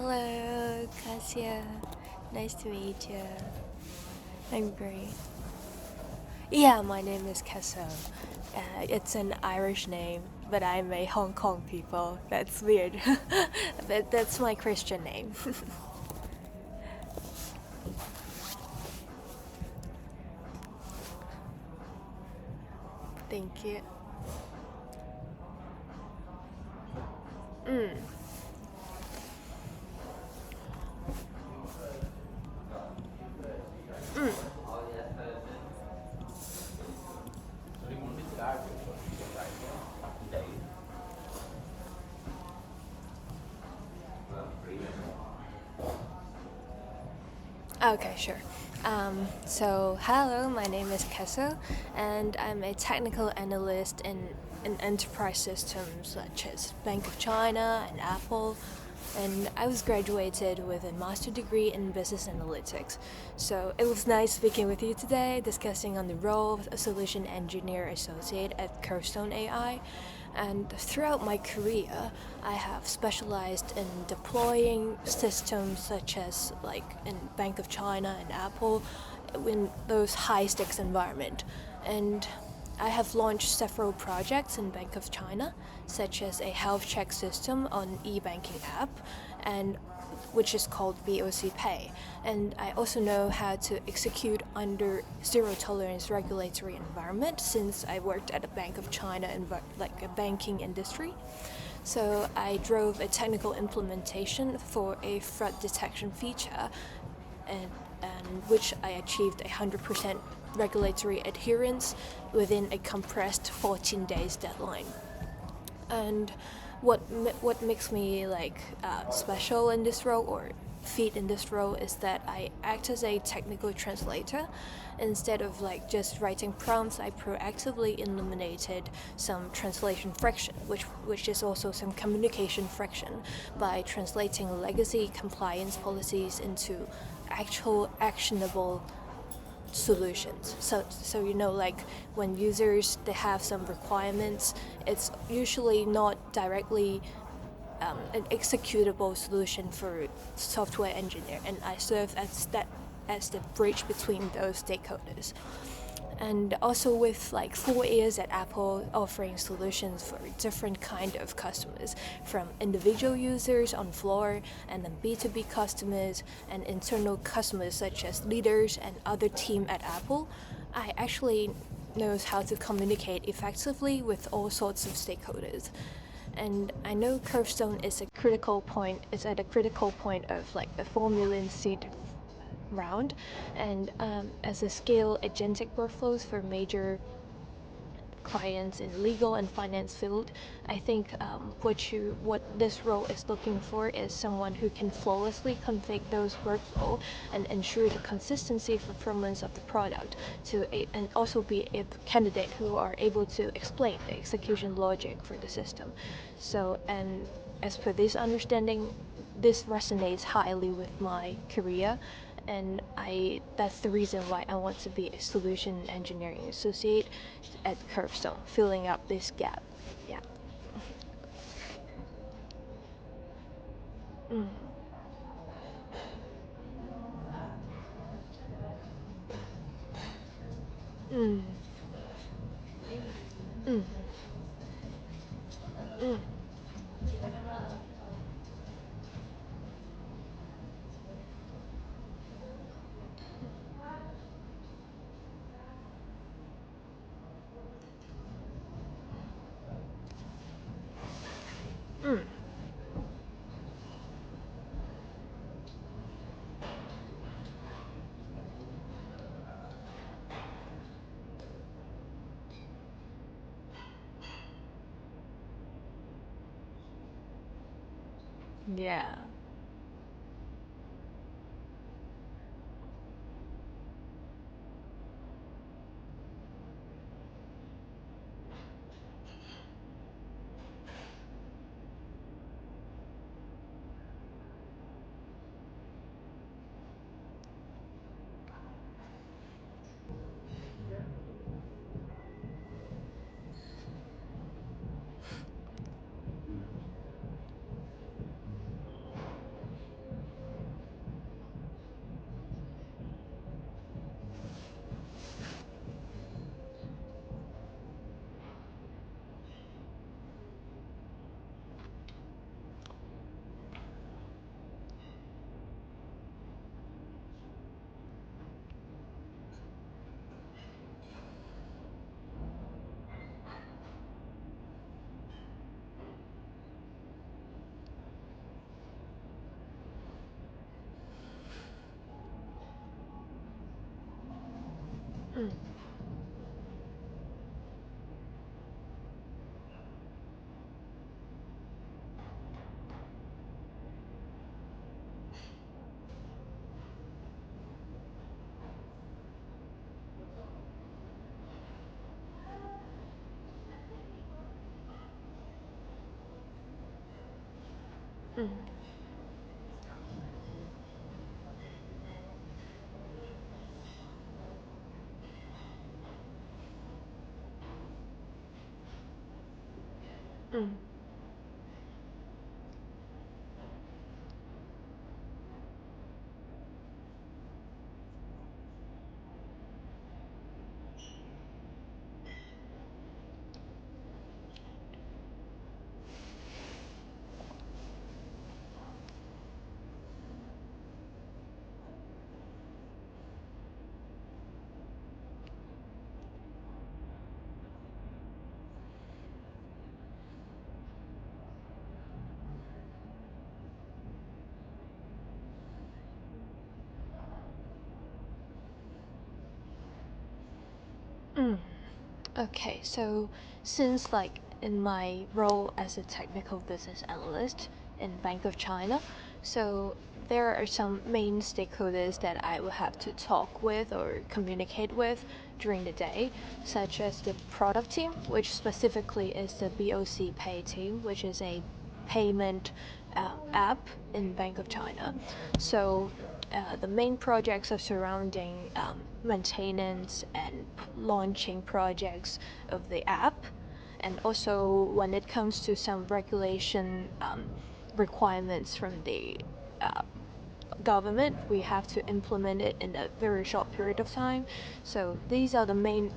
Hello, Kasia. Nice to meet you. I'm great. Yeah, my name is Kesso. It's an Irish name, but I'm a Hong Kong people. That's weird. But that's my Christian name. Thank you. Mm, mm. Okay, sure. Hello, my name is Kesso, and I'm a technical analyst in enterprise systems such as Bank of China and Apple. And I was graduated with a master degree in business analytics. So it was nice speaking with you today, discussing on the role of a solution engineer associate at Curvestone AI. And throughout my career, I have specialized in deploying systems such as like in Bank of China and Apple in those high stakes environment. And I have launched several projects in Bank of China, such as a health check system on e-banking app, and which is called BOC Pay. And I also know how to execute under zero tolerance regulatory environment since I worked at a Bank of China like a banking industry. So I drove a technical implementation for a fraud detection feature and, and which I achieved 100% regulatory adherence within a compressed 14 days deadline. And what makes me special in this role or feat in this role is that I act as a technical translator. Instead of like just writing prompts, I proactively eliminated some translation friction, which is also some communication friction, by translating legacy compliance policies into actual actionable solutions. So like when users they have some requirements, it's usually not directly an executable solution for software engineer, and I serve as the bridge between those stakeholders. And also with like 4 years at Apple offering solutions for different kind of customers, from individual users on floor and then B2B customers and internal customers such as leaders and other team at Apple, I actually knows how to communicate effectively with all sorts of stakeholders. And I know Curvestone is at a critical point of like a 4 million seed round, and as a scale agentic workflows for major clients in legal and finance field, I think what this role is looking for is someone who can flawlessly config those workflow and ensure the consistency performance of the product and also be a candidate who are able to explain the execution logic for the system. So, and as per this understanding, this resonates highly with my career, and I that's the reason why I want to be a solution engineering associate at Curvestone, filling up this gap. Yeah. Mm. Mm. Mm. Mm. Mm. Yeah. Mm. Mm. Mm. Okay, so since like in my role as a technical business analyst in Bank of China, so there are some main stakeholders that I will have to talk with or communicate with during the day, such as the product team, which specifically is the BOC Pay team, which is a payment app in Bank of China. So the main projects are surrounding maintenance and launching projects of the app, and also when it comes to some regulation requirements from the uh, government, we have to implement it in a very short period of time. So these are the main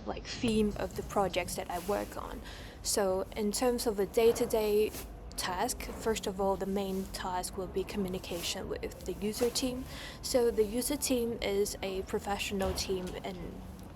like theme of the projects that I work on. So in terms of a day-to-day task, first of all, the main task will be communication with the user team. So the user team is a professional team in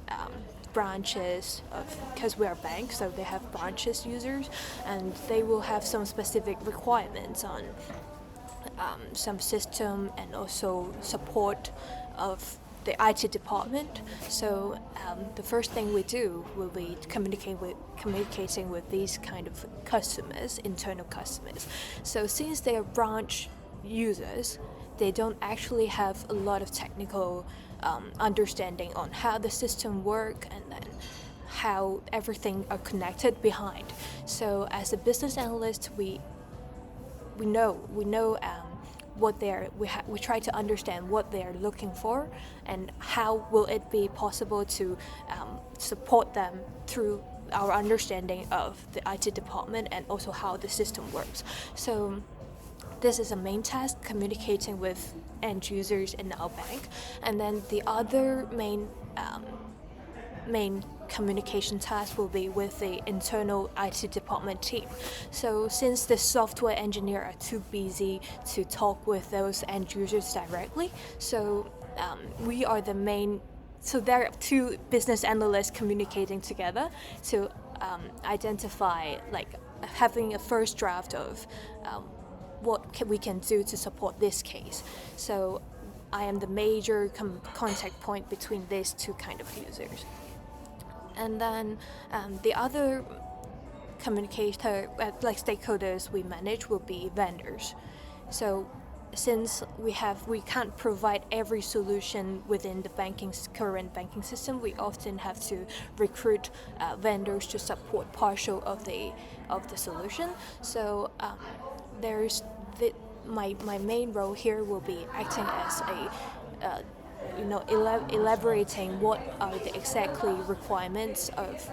um, branches of, because we are banks, so they have branches users, and they will have some specific requirements on some system and also support of the IT department. So the first thing we do will be communicating with these kind of customers, internal customers. So since they are branch users, they don't actually have a lot of technical understanding on how the system work and then how everything are connected behind. So as a business analyst, we know what we try to understand what they're looking for and how will it be possible to support them through our understanding of the IT department and also how the system works. So this is a main task, communicating with end users in our bank, and then the other main communication task will be with the internal IT department team. So since the software engineer are too busy to talk with those end users directly, so we are the main. So there are two business analysts communicating together to identify, like, having a first draft of we can do to support this case. So I am the major contact point between these two kind of users. And then the other communicator, like stakeholders we manage, will be vendors. So since we can't provide every solution within the current banking system, we often have to recruit vendors to support partial of the solution. So there's my main role here will be acting as a elaborating what are the exactly requirements of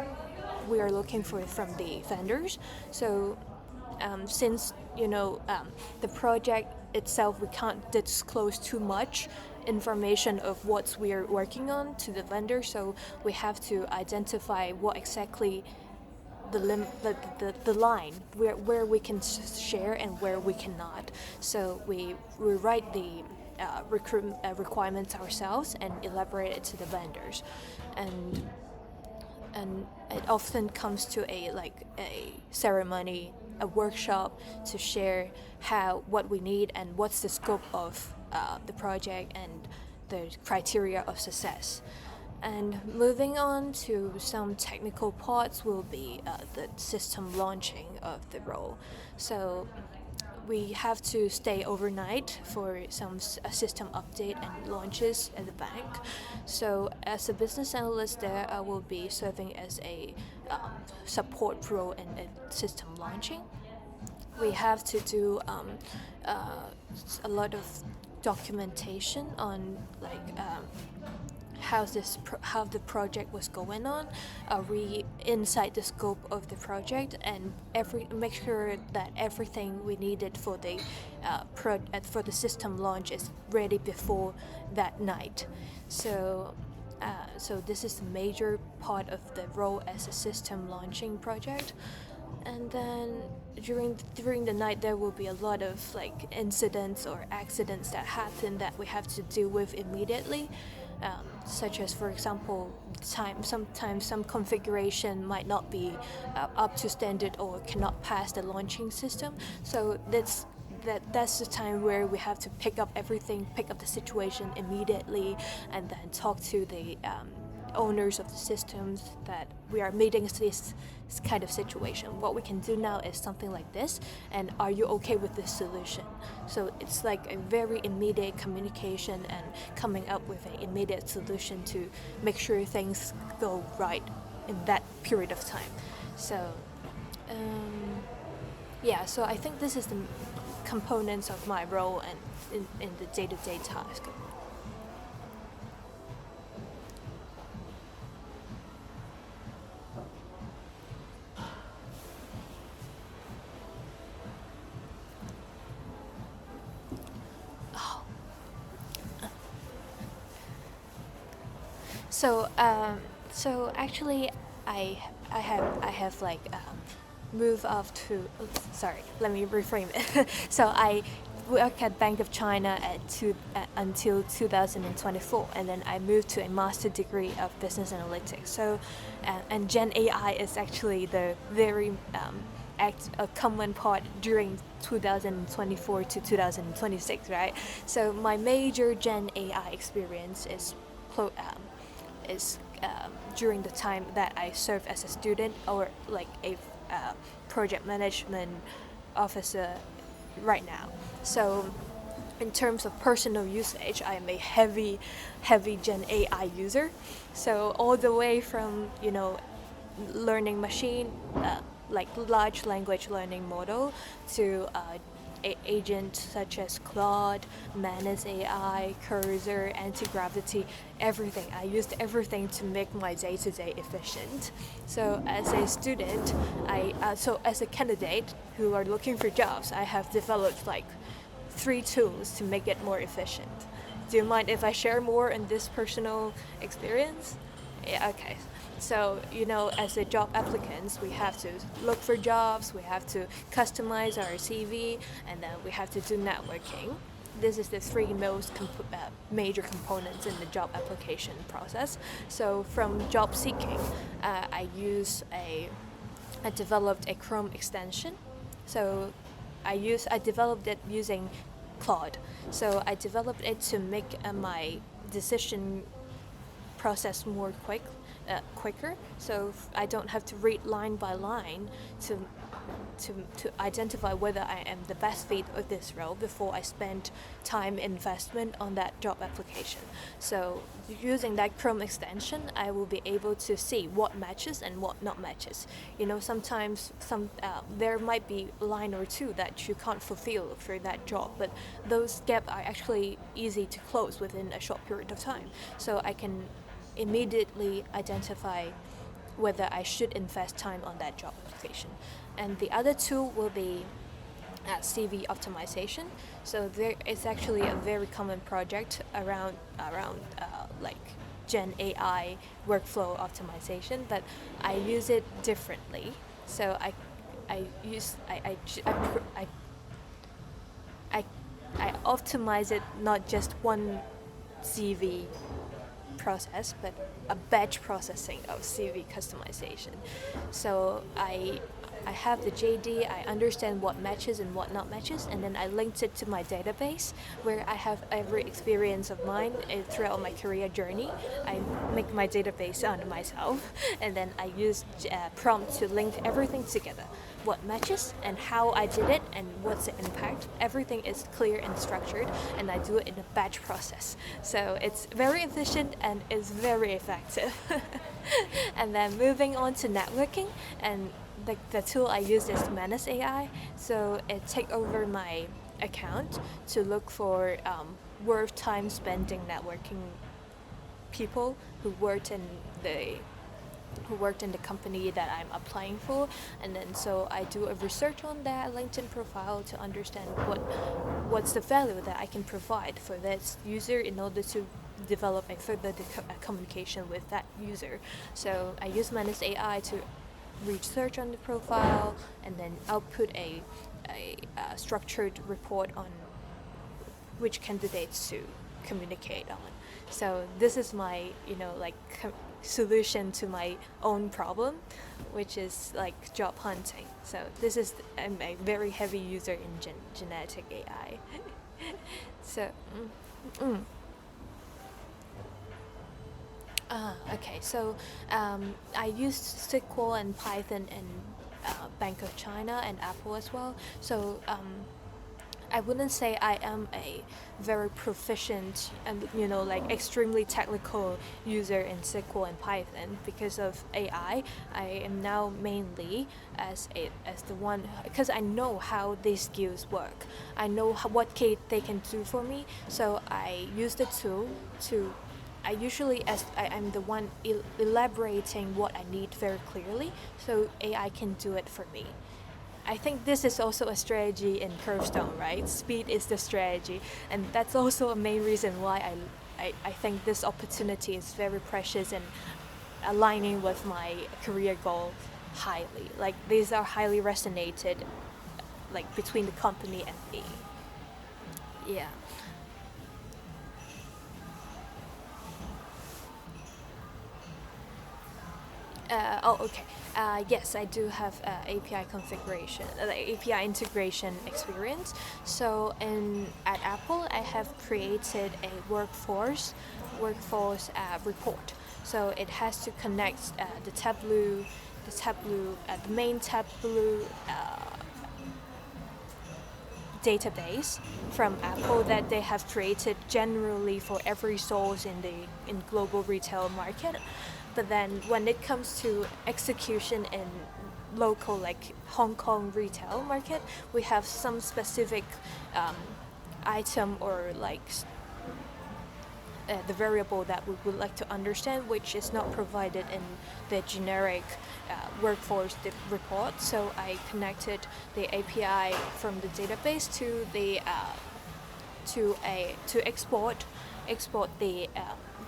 we are looking for from the vendors. So since the project itself, we can't disclose too much information of what we are working on to the vendor, so we have to identify what exactly the line where we can share and where we cannot. So we write the requirements ourselves and elaborate it to the vendors, and it often comes to a ceremony, a workshop to share what we need and what's the scope of the project and the criteria of success. And moving on to some technical parts will be the system launching of the role. So we have to stay overnight for some system update and launches at the bank. So as a business analyst there, I will be serving as a support role in a system launching. we have to do a lot of documentation on how the project was going on. Are we inside the scope of the project, and make sure that everything we needed for the for the system launch is ready before that night. So this is a major part of the role as a system launching project. And then during the night there will be a lot of incidents or accidents that happen that we have to deal with immediately, such as, for example, sometimes some configuration might not be up to standard or cannot pass the launching system. So that's the time where we have to pick up the situation immediately, and then talk to the owners of the systems that we are meeting this kind of situation. What we can do now is something like this, and are you okay with this solution? So it's like a very immediate communication and coming up with an immediate solution to make sure things go right in that period of time. So so I think this is the components of my role and in the day-to-day task. So actually, I have moved off to. Sorry, let me reframe it. So I worked at Bank of China until 2024, and then I moved to a master degree of business analytics. So, and Gen AI is actually the very a common part during 2024 to 2026, right? So my major Gen AI experience is during the time that I served as a student or like a project management officer right now. So in terms of personal usage, I am a heavy Gen AI user. So all the way from learning machine, like large language learning model, to agents such as Claude, Manus AI, Cursor, Anti-Gravity, everything. I used everything to make my day-to-day efficient. So as a student, so as a candidate who are looking for jobs, I have developed like 3 tools to make it more efficient. Do you mind if I share more in this personal experience? Yeah, okay. So, as a job applicants, we have to look for jobs, we have to customize our CV, and then we have to do networking. This is the 3 most major components in the job application process. So from job seeking, I developed a Chrome extension. So I developed it using Claude. So I developed it to make my decision process more quicker, so I don't have to read line by line to identify whether I am the best fit of this role before I spend time investment on that job application. So using that Chrome extension, I will be able to see what matches and what not matches. Sometimes there might be a line or 2 that you can't fulfill for that job, but those gaps are actually easy to close within a short period of time. So I can immediately identify whether I should invest time on that job application. And the other tool will be CV optimization. So there is actually a very common project around Gen AI workflow optimization, but I use it differently. So I optimize it not just one CV process, but a batch processing of CV customization. So I have the JD, I understand what matches and what not matches, and then I linked it to my database where I have every experience of mine throughout my career journey. I make my database on myself, and then I use prompt to link everything together. What matches and how I did it and what's the impact. Everything is clear and structured, and I do it in a batch process. So it's very efficient and is very effective. And then moving on to networking, and the tool I use is Menace AI. So it take over my account to look for worth time spending networking people who worked in the company that I'm applying for, and then so I do a research on their LinkedIn profile to understand what's the value that I can provide for this user in order to develop a further communication with that user. So I use Manus AI to research on the profile and then output a structured report on which candidates to communicate on. So this is my, solution to my own problem, which is like job hunting. So this is I'm a very heavy user in genetic AI. so. Okay. So I used SQL and Python in Bank of China and Apple as well. So I wouldn't say I am a very proficient and extremely technical user in SQL and Python because of AI. I am now mainly as the one because I know how these skills work. I know what they can do for me. So I use the tool to. I usually as I'm the one elaborating what I need very clearly, so AI can do it for me. I think this is also a strategy in Curvestone, right? Speed is the strategy, and that's also a main reason why I think this opportunity is very precious and aligning with my career goal highly. Like these are highly resonated, like between the company and me. Yeah. Okay. Yes, I do have API configuration, API integration experience. So, at Apple, I have created a workforce report. So it has to connect the main Tableau database from Apple that they have created generally for every source in global retail market. But then when it comes to execution in local like Hong Kong retail market, we have some specific item or like the variable that we would like to understand, which is not provided in the generic workforce report. So I connected the API from the database to the to export the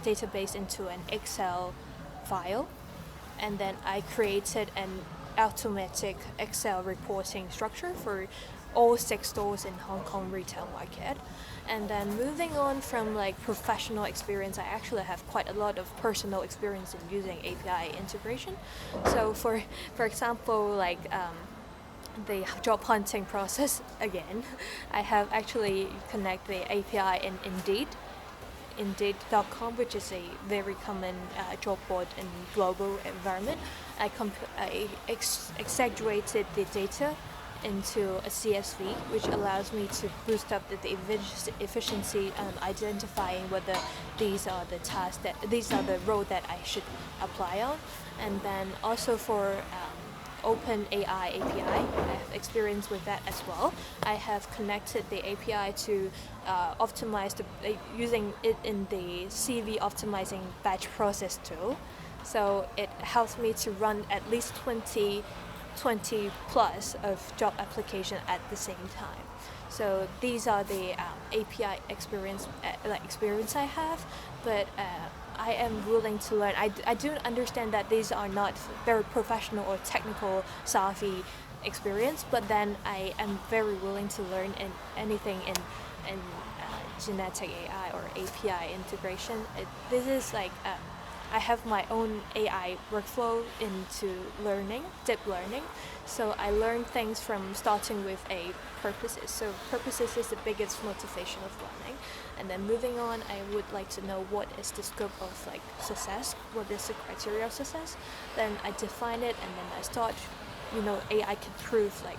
database into an Excel file, and then I created an automatic Excel reporting structure for all 6 stores in Hong Kong retail market. And then moving on from like professional experience, I actually have quite a lot of personal experience in using API integration. So for example, like the job hunting process again, I have actually connect the API in Indeed.com, which is a very common job board in global environment. I exaggerated the data into a CSV, which allows me to boost up the efficiency on identifying whether these are the role that I should apply on. And then also for Open AI API, I have experience with that as well. I have connected the API to optimize using it in the CV optimizing batch process tool. So it helps me to run at least 20 plus of job application at the same time. So these are the API experience I have, but I am willing to learn. I do understand that these are not very professional or technical savvy experience, but then I am very willing to learn in anything in genetic AI or API integration. This is like I have my own AI workflow into deep learning. So I learn things from starting with a purposes. So purposes is the biggest motivation of learning. And then moving on, I would like to know what is the scope of like success, what is the criteria of success. Then I define it, and then I start, AI can prove like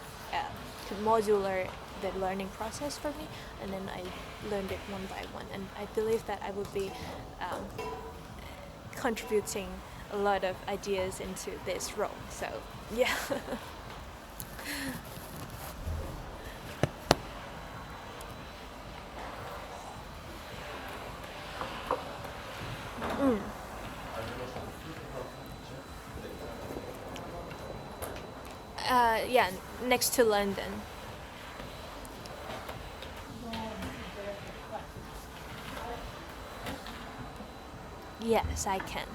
can modular the learning process for me, and then I learned it one by one. And I believe that I would be contributing a lot of ideas into this role. So yeah. Mm. Yeah, next to London. Yes, I can.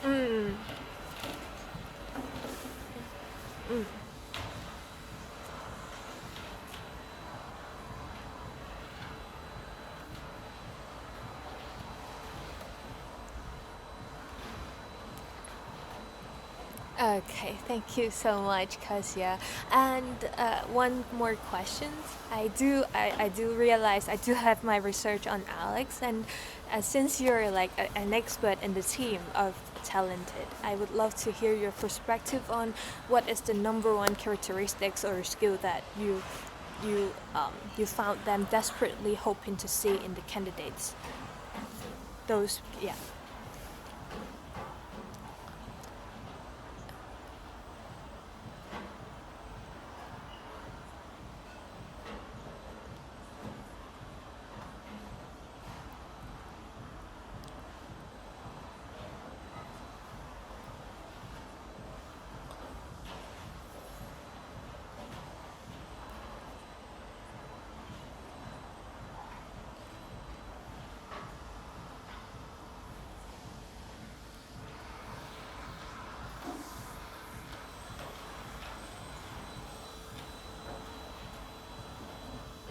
Mm. Mm. Okay, thank you so much, Kasia. And one more question. I do realize I do have my research on Alex, and since you're like an expert in the team of talented, I would love to hear your perspective on what is the number one characteristics or skill that you found them desperately hoping to see in the candidates. Those, yeah.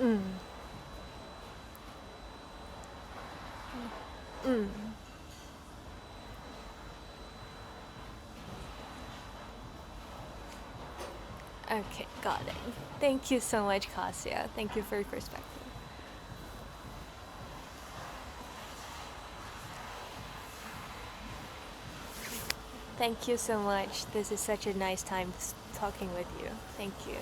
Mm. Mm. Okay, got it. Thank you so much, Kasia. Thank you for your perspective. Thank you so much. This is such a nice time talking with you. Thank you.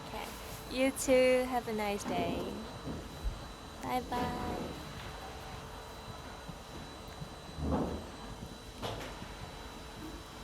Okay. You too. Have a nice day. Bye bye.